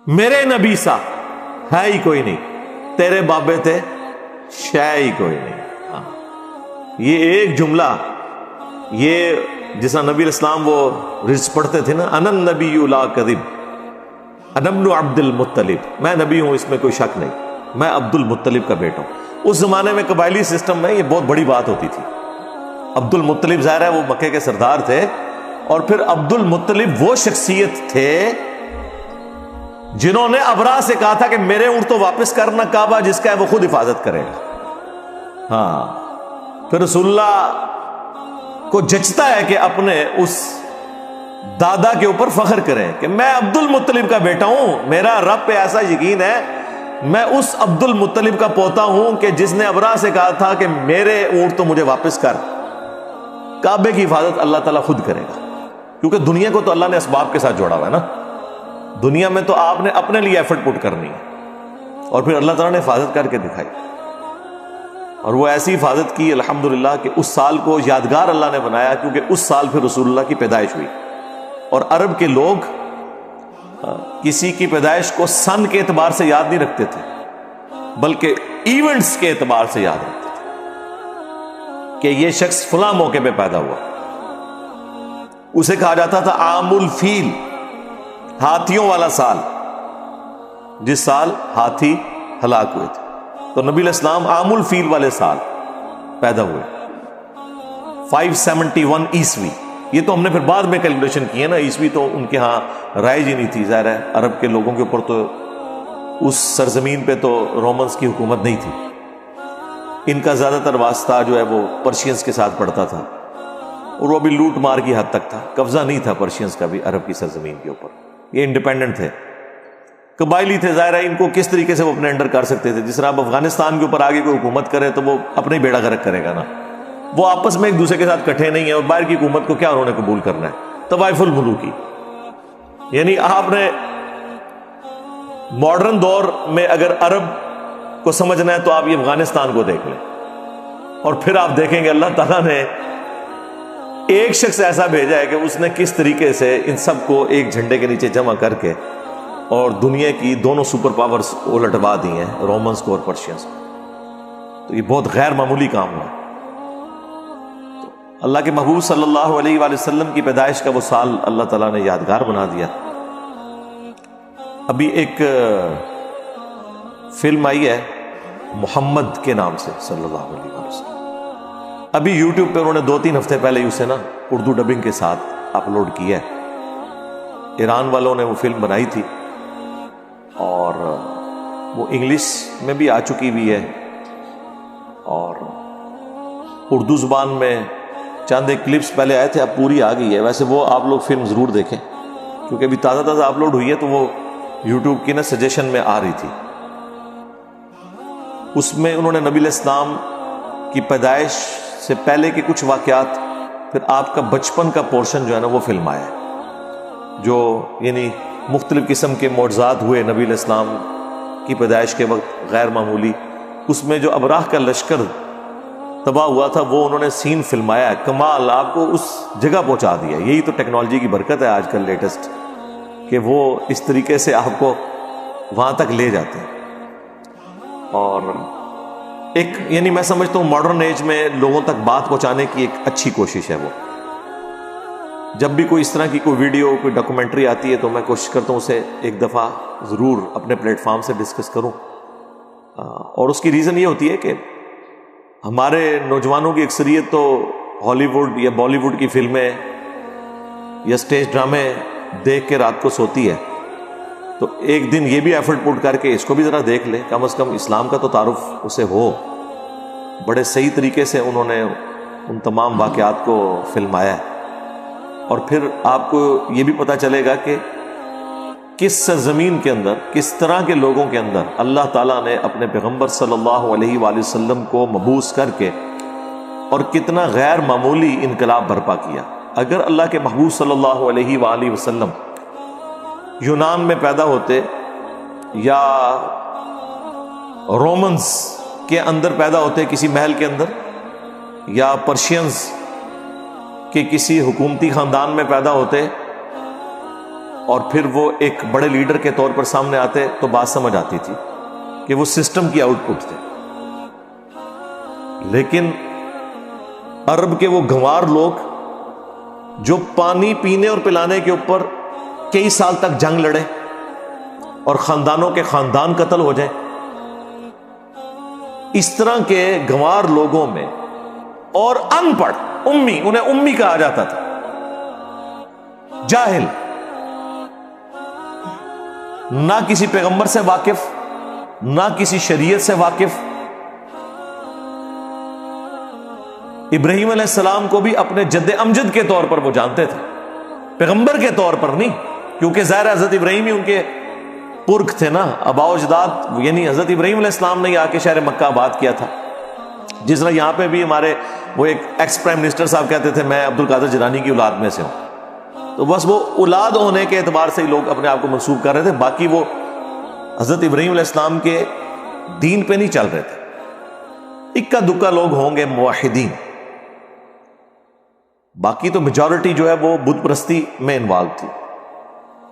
میرے نبی سا ہے ہی کوئی نہیں، تیرے بابے تھے شے ہی کوئی نہیں. ہاں، یہ ایک جملہ، یہ جس طرح نبی اسلام وہ رز پڑھتے تھے نا، انا النبی لا کذب انا ابن عبد المطلب، میں نبی ہوں اس میں کوئی شک نہیں، میں عبد المطلب کا بیٹا ہوں. اس زمانے میں قبائلی سسٹم میں یہ بہت بڑی بات ہوتی تھی. عبد المطلب ظاہر ہے وہ مکے کے سردار تھے، اور پھر عبد المطلب وہ شخصیت تھے جنہوں نے ابرا سے کہا تھا کہ میرے اونٹ تو واپس کرنا، کعبہ جس کا ہے وہ خود حفاظت کرے گا. ہاں، پھر رسول اللہ کو جچتا ہے کہ اپنے اس دادا کے اوپر فخر کریں کہ میں عبد المطلب کا بیٹا ہوں، میرا رب پہ ایسا یقین ہے، میں اس عبد المطلب کا پوتا ہوں کہ جس نے ابرا سے کہا تھا کہ میرے اونٹ تو مجھے واپس کر. کعبے کی حفاظت اللہ تعالیٰ خود کرے گا، کیونکہ دنیا کو تو اللہ نے اسباب کے ساتھ جوڑا ہوا ہے نا. دنیا میں تو آپ نے اپنے لیے ایفرٹ پٹ کرنی ہے، اور پھر اللہ تعالیٰ نے حفاظت کر کے دکھائی، اور وہ ایسی حفاظت کی الحمدللہ کہ اس سال کو یادگار اللہ نے بنایا، کیونکہ اس سال پھر رسول اللہ کی پیدائش ہوئی. اور عرب کے لوگ کسی کی پیدائش کو سن کے اعتبار سے یاد نہیں رکھتے تھے، بلکہ ایونٹس کے اعتبار سے یاد رکھتے تھے کہ یہ شخص فلاں موقع پہ پیدا ہوا. اسے کہا جاتا تھا عام الفیل، ہاتھیوں والا سال، جس سال ہاتھی ہلاک ہوئے تھے. تو نبی علیہ السلام عام الفیل والے سال پیدا ہوئے، 571 عیسوی. یہ تو ہم نے پھر بعد میں کیلکولیشن کی ہے نا، عیسوی تو ان کے ہاں رائج ہی نہیں تھی. ظاہر ہے عرب کے لوگوں کے اوپر تو اس سرزمین پہ تو رومنس کی حکومت نہیں تھی، ان کا زیادہ تر واسطہ جو ہے وہ پرشینز کے ساتھ پڑتا تھا، اور وہ بھی لوٹ مار کی حد تک تھا، قبضہ نہیں تھا پرشینز کا بھی عرب کی سرزمین کے اوپر. یہ انڈیپینڈنٹ تھے، قبائلی تھے. ظاہر ہے ان کو کس طریقے سے وہ اپنے انڈر کر سکتے تھے. جس طرح اب افغانستان کے اوپر آگے کوئی حکومت کرے تو وہ اپنے ہی بیڑا غرق کرے گا نا. وہ آپس میں ایک دوسرے کے ساتھ کٹھے نہیں ہیں، اور باہر کی حکومت کو کیا انہوں نے قبول کرنا ہے. طوائف الملوکی، یعنی آپ نے ماڈرن دور میں اگر عرب کو سمجھنا ہے تو آپ یہ افغانستان کو دیکھ لیں، اور پھر آپ دیکھیں گے اللہ تعالیٰ نے ایک شخص ایسا بھیجا ہے کہ اس نے کس طریقے سے ان سب کو ایک جھنڈے کے نیچے جمع کر کے اور دنیا کی دونوں سپر پاورز الٹوا دی ہیں، رومنز کو اور پرشینز کو. تو یہ بہت غیر معمولی کام ہوا. تو اللہ کے محبوب صلی اللہ علیہ وآلہ وسلم کی پیدائش کا وہ سال اللہ تعالیٰ نے یادگار بنا دیا. ابھی ایک فلم آئی ہے محمد کے نام سے صلی اللہ علیہ وآلہ وسلم، ابھی یوٹیوب پہ انہوں نے 2-3 ہفتے پہلے اسے نا اردو ڈبنگ کے ساتھ اپلوڈ کیا ہے. ایران والوں نے وہ فلم بنائی تھی، اور وہ انگلش میں بھی آ چکی ہوئی ہے، اور اردو زبان میں چند ایک کلپس پہلے آئے تھے، اب پوری آ گئی ہے. ویسے وہ آپ لوگ فلم ضرور دیکھیں، کیونکہ ابھی تازہ تازہ اپلوڈ ہوئی ہے، تو وہ یوٹیوب کی نا سجیشن میں آ رہی تھی. اس میں انہوں نے نبی علیہ السلام کی پیدائش سے پہلے کے کچھ واقعات، پھر آپ کا بچپن کا پورشن جو ہے نا وہ فلم آیا ہے، جو یعنی مختلف قسم کے معجزات ہوئے نبی علیہ السلام کی پیدائش کے وقت غیر معمولی. اس میں جو ابراہ کا لشکر تباہ ہوا تھا وہ انہوں نے سین فلمایا ہے. کمال، آپ کو اس جگہ پہنچا دیا. یہی تو ٹیکنالوجی کی برکت ہے آج کل لیٹسٹ، کہ وہ اس طریقے سے آپ کو وہاں تک لے جاتے ہیں. اور ایک یعنی میں سمجھتا ہوں ماڈرن ایج میں لوگوں تک بات پہنچانے کی ایک اچھی کوشش ہے وہ. جب بھی کوئی اس طرح کی کوئی ویڈیو، کوئی ڈاکومنٹری آتی ہے تو میں کوشش کرتا ہوں اسے ایک دفعہ ضرور اپنے پلیٹ فارم سے ڈسکس کروں. اور اس کی ریزن یہ ہوتی ہے کہ ہمارے نوجوانوں کی اکثریت تو ہالی ووڈ یا بالی ووڈ کی فلمیں یا اسٹیج ڈرامے دیکھ کے رات کو سوتی ہے. تو ایک دن یہ بھی ایفرٹ پٹ کر کے اس کو بھی ذرا دیکھ لیں، کم از کم اسلام کا تو تعارف اسے ہو. بڑے صحیح طریقے سے انہوں نے ان تمام واقعات کو فلمایا ہے، اور پھر آپ کو یہ بھی پتہ چلے گا کہ کس سرزمین کے اندر، کس طرح کے لوگوں کے اندر اللہ تعالیٰ نے اپنے پیغمبر صلی اللہ علیہ وآلہ وسلم کو مبعوث کر کے اور کتنا غیر معمولی انقلاب برپا کیا. اگر اللہ کے محبوب صلی اللہ علیہ وآلہ وسلم یونان میں پیدا ہوتے یا رومنز کے اندر پیدا ہوتے کسی محل کے اندر، یا پرشینز کے کسی حکومتی خاندان میں پیدا ہوتے، اور پھر وہ ایک بڑے لیڈر کے طور پر سامنے آتے تو بات سمجھ آتی تھی کہ وہ سسٹم کی آؤٹ پٹ تھے. لیکن عرب کے وہ گنوار لوگ جو پانی پینے اور پلانے کے اوپر کئی سال تک جنگ لڑے اور خاندانوں کے خاندان قتل ہو جائیں، اس طرح کے گنوار لوگوں میں، اور ان پڑھ امی، انہیں امی کہا جاتا تھا، جاہل، نہ کسی پیغمبر سے واقف، نہ کسی شریعت سے واقف. ابراہیم علیہ السلام کو بھی اپنے جد امجد کے طور پر وہ جانتے تھے، پیغمبر کے طور پر نہیں، کیونکہ ظاہر حضرت ابراہیم ہی ان کے پرکھ تھے نا، آباء و اجداد، یعنی حضرت ابراہیم علیہ السلام نے آ کے شہر مکہ آباد کیا تھا. جس طرح یہاں پہ بھی ہمارے وہ ایک ایکس پرائم منسٹر صاحب کہتے تھے میں عبد القادر جیلانی کی اولاد میں سے ہوں، تو بس وہ اولاد ہونے کے اعتبار سے ہی لوگ اپنے آپ کو منسوب کر رہے تھے، باقی وہ حضرت ابراہیم علیہ السلام کے دین پہ نہیں چل رہے تھے. اکا دکا لوگ ہوں گے موحدین، باقی تو میجورٹی جو ہے وہ بت پرستی میں انوالو تھی.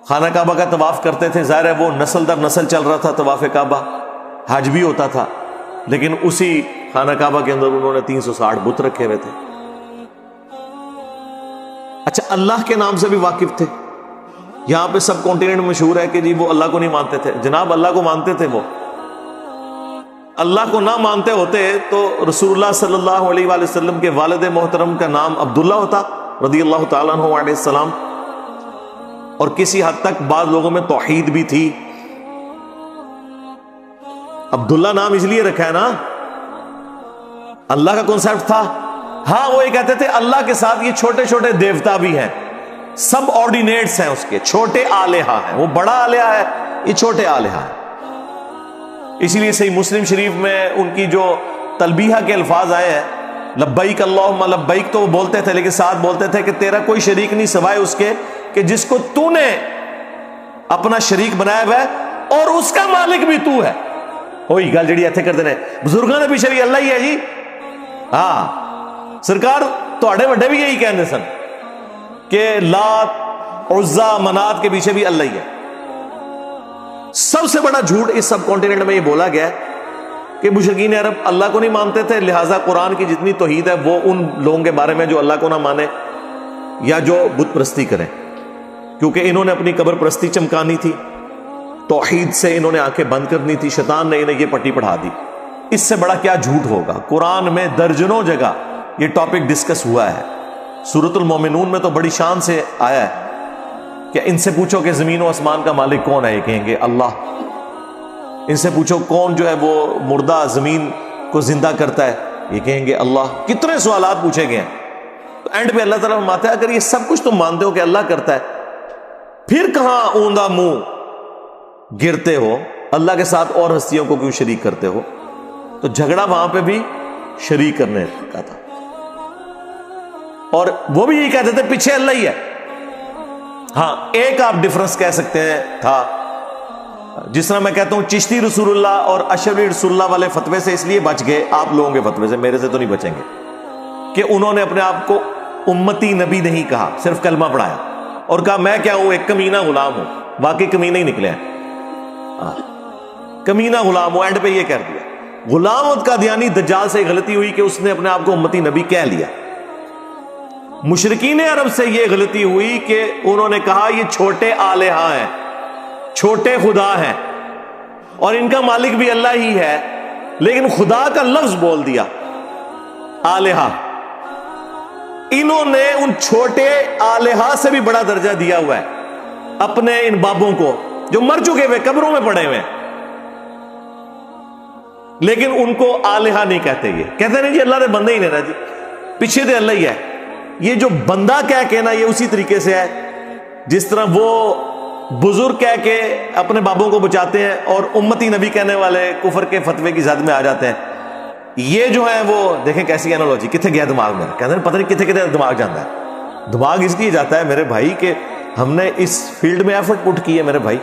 خانہ کعبہ کا طواف کرتے تھے، ظاہر ہے وہ نسل در نسل چل رہا تھا طواف کعبہ، حج بھی ہوتا تھا، لیکن اسی خانہ کعبہ کے اندر انہوں نے 360 بت رکھے ہوئے تھے. اچھا، اللہ کے نام سے بھی واقف تھے. یہاں پہ سب کانٹیننٹ مشہور ہے کہ جی وہ اللہ کو نہیں مانتے تھے. جناب اللہ کو مانتے تھے، وہ اللہ کو نہ مانتے ہوتے تو رسول اللہ صلی اللہ علیہ وآلہ وسلم کے والد محترم کا نام عبداللہ ہوتا رضی اللہ تعالیٰ عنہ علیہ السلام، اور کسی حد تک بعض لوگوں میں توحید بھی تھی. عبداللہ نام اس لیے رکھا ہے نا، اللہ کا کنسیپٹ تھا. ہاں وہ یہ کہتے تھے اللہ کے ساتھ یہ چھوٹے چھوٹے دیوتا بھی ہیں، سب آرڈینیٹس ہیں، اس کے چھوٹے آلہہ ہیں، وہ بڑا آلہہ ہے، یہ چھوٹے آلہہ ہیں. اسی لیے صحیح مسلم شریف میں ان کی جو تلبیہ کے الفاظ آئے ہیں، لبیک اللہم لبیک، تو وہ بولتے تھے لیکن ساتھ بولتے تھے کہ تیرا کوئی شریک نہیں سوائے اس کے کہ جس کو تو نے اپنا شریک بنایا ہوا ہے اور اس کا مالک بھی تو ہے. وہی گل جڑی ایتھے کرتے ہیں بزرگاں نے پیچھے بھی اللہ ہی ہے جی. ہاں سرکار تواڈے وڈے بھی یہی کہندے سن کہ لات عزا منات کے پیچھے بھی اللہ ہی ہے. سب سے بڑا جھوٹ اس سب کانٹیننٹ میں یہ بولا گیا کہ مشرکین عرب اللہ کو نہیں مانتے تھے، لہٰذا قرآن کی جتنی توحید ہے وہ ان لوگوں کے بارے میں جو اللہ کو نہ مانے یا جو بت پرستی کریں، کیونکہ انہوں نے اپنی قبر پرستی چمکانی تھی، توحید سے انہوں نے آنکھیں بند کرنی تھی، شیطان نے انہیں یہ پٹی پڑھا دی. اس سے بڑا کیا جھوٹ ہوگا. قرآن میں درجنوں جگہ یہ ٹاپک ڈسکس ہوا ہے. سورۃ المومنون میں تو بڑی شان سے آیا ہے کہ ان سے پوچھو کہ زمین و آسمان کا مالک کون ہے، یہ کہیں گے اللہ. ان سے پوچھو کون جو ہے وہ مردہ زمین کو زندہ کرتا ہے، یہ کہیں گے اللہ. کتنے سوالات پوچھے گئے ہیں. تو اینڈ پہ اللہ تعالیٰ فرماتا ہے اگر یہ سب کچھ تم مانتے ہو کہ اللہ کرتا ہے، پھر کہاں اوندا منہ گرتے ہو، اللہ کے ساتھ اور ہستیوں کو کیوں شریک کرتے ہو؟ تو جھگڑا وہاں پہ بھی شریک کرنے کا تھا، اور وہ بھی یہی کہتے تھے پیچھے اللہ ہی ہے. ہاں ایک آپ ڈفرنس کہہ سکتے ہیں تھا، جس طرح میں کہتا ہوں چشتی رسول اللہ اور اشعری رسول اللہ والے فتوے سے اس لیے بچ گئے، آپ لوگوں کے فتوے سے، میرے سے تو نہیں بچیں گے، کہ انہوں نے اپنے آپ کو امتی نبی نہیں کہا، صرف کلمہ پڑھایا اور کہا میں کیا ہوں، ایک کمینہ غلام ہوں. واقعی کمینہ ہی نکلے ہیں، کمینہ غلام ہوں. اینڈ پہ یہ کہہ دیا. غلام قادیانی دجال سے غلطی ہوئی کہ اس نے اپنے آپ کو امتی نبی کہہ لیا. مشرکین عرب سے یہ غلطی ہوئی کہ انہوں نے کہا یہ چھوٹے آلہہ ہیں، چھوٹے خدا ہیں، اور ان کا مالک بھی اللہ ہی ہے، لیکن خدا کا لفظ بول دیا آلہہ. انہوں نے ان چھوٹے آلہہ سے بھی بڑا درجہ دیا ہوا ہے اپنے ان بابوں کو جو مر چکے ہوئے قبروں میں پڑے ہوئے، لیکن ان کو آلہہ نہیں کہتے. یہ کہتے نہیں جی اللہ نے بندہ ہی نہیں رہا جی، پیچھے دے اللہ ہی ہے. یہ جو بندہ کہہ کے نا، یہ اسی طریقے سے ہے جس طرح وہ بزرگ کہہ کے اپنے بابوں کو بچاتے ہیں اور امتی نبی کہنے والے کفر کے فتوے کی زد میں آ جاتے ہیں. یہ جو ہے وہ دیکھیں کیسی اینالوجی، کتنے گیا دماغ میں، کہتے ہیں پتہ نہیں کتنے کتنے دماغ جاتا ہے. دماغ اس لیے جاتا ہے میرے بھائی کہ ہم نے اس فیلڈ میں ایفرٹ پٹ کی ہے میرے بھائی،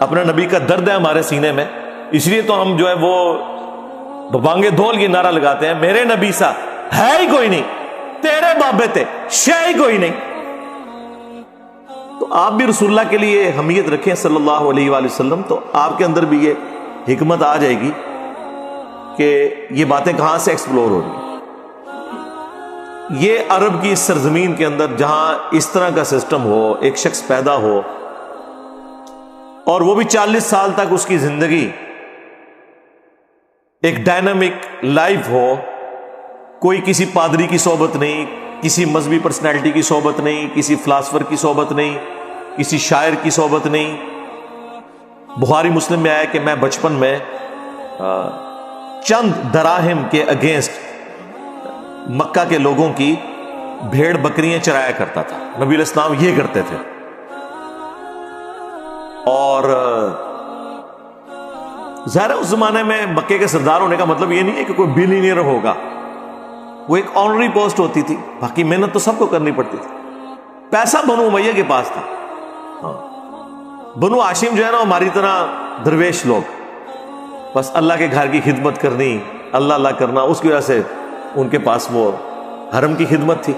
اپنے نبی کا درد ہے ہمارے سینے میں، اس لیے تو ہم جو ہے وہ بانگے دھول کی نعرہ لگاتے ہیں میرے نبی سا ہے ہی کوئی نہیں، تیرے بابے تے شے ہی کوئی نہیں. تو آپ بھی رسول اللہ کے لیے حمیت رکھیں صلی اللہ علیہ وآلہ وسلم، تو آپ کے اندر بھی یہ حکمت آ جائے گی کہ یہ باتیں کہاں سے ایکسپلور ہو رہی ہیں۔ یہ عرب کی اس سرزمین کے اندر جہاں اس طرح کا سسٹم ہو، ایک شخص پیدا ہو اور وہ بھی 40 سال تک اس کی زندگی ایک ڈائنامک لائف ہو، کوئی کسی پادری کی صحبت نہیں، کسی مذہبی پرسنالٹی کی صحبت نہیں، کسی فلاسفر کی صحبت نہیں، کسی شاعر کی صحبت نہیں۔ بخاری مسلم میں آیا کہ میں بچپن میں چند دراہم کے اگینسٹ مکہ کے لوگوں کی بھیڑ بکریاں چرایا کرتا تھا۔ نبی علیہ السلام یہ کرتے تھے، اور ظاہر اس زمانے میں مکے کے سردار ہونے کا مطلب یہ نہیں ہے کہ کوئی بلینئر ہوگا، وہ ایک آنری پوسٹ ہوتی تھی، باقی محنت تو سب کو کرنی پڑتی تھی۔ پیسہ بنو امیہ کے پاس تھا، ہاں بنو ہاشم جو ہے نا ہماری طرح درویش لوگ، بس اللہ کے گھر کی خدمت کرنی، اللہ اللہ کرنا، اس کی وجہ سے ان کے پاس وہ حرم کی خدمت تھی۔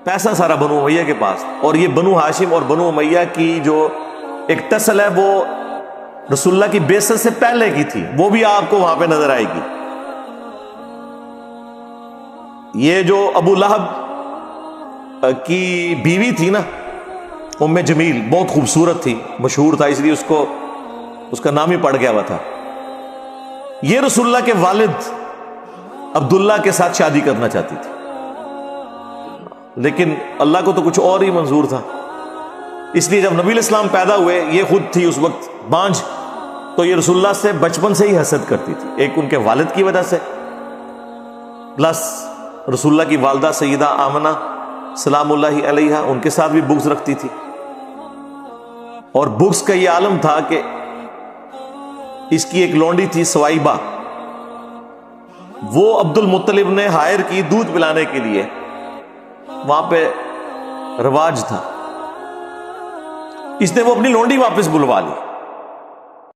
پیسہ سارا بنو امیہ کے پاس، اور یہ بنو ہاشم اور بنو امیہ کی جو ایک ٹسل ہے وہ رسول اللہ کی بعثت سے پہلے کی تھی، وہ بھی آپ کو وہاں پہ نظر آئے گی۔ یہ جو ابو لہب کی بیوی تھی نا ام جمیل، بہت خوبصورت تھی، مشہور تھا، اس لیے اس کا نام ہی پڑ گیا ہوا تھا۔ یہ رسول اللہ کے والد عبداللہ کے ساتھ شادی کرنا چاہتی تھی، لیکن اللہ کو تو کچھ اور ہی منظور تھا۔ اس لیے جب نبی علیہ السلام پیدا ہوئے، یہ خود تھی اس وقت بانجھ، تو یہ رسول اللہ سے بچپن سے ہی حسد کرتی تھی، ایک ان کے والد کی وجہ سے، پلس رسول اللہ کی والدہ سیدہ آمنہ سلام اللہ علیہا، ان کے ساتھ بھی بغض رکھتی تھی۔ اور بغض کا یہ عالم تھا کہ اس کی ایک لونڈی تھی سوائبہ، وہ عبد المطلب نے ہائر کی دودھ پلانے کے لیے، وہاں پہ رواج تھا، اس نے وہ اپنی لونڈی واپس بلوا لی۔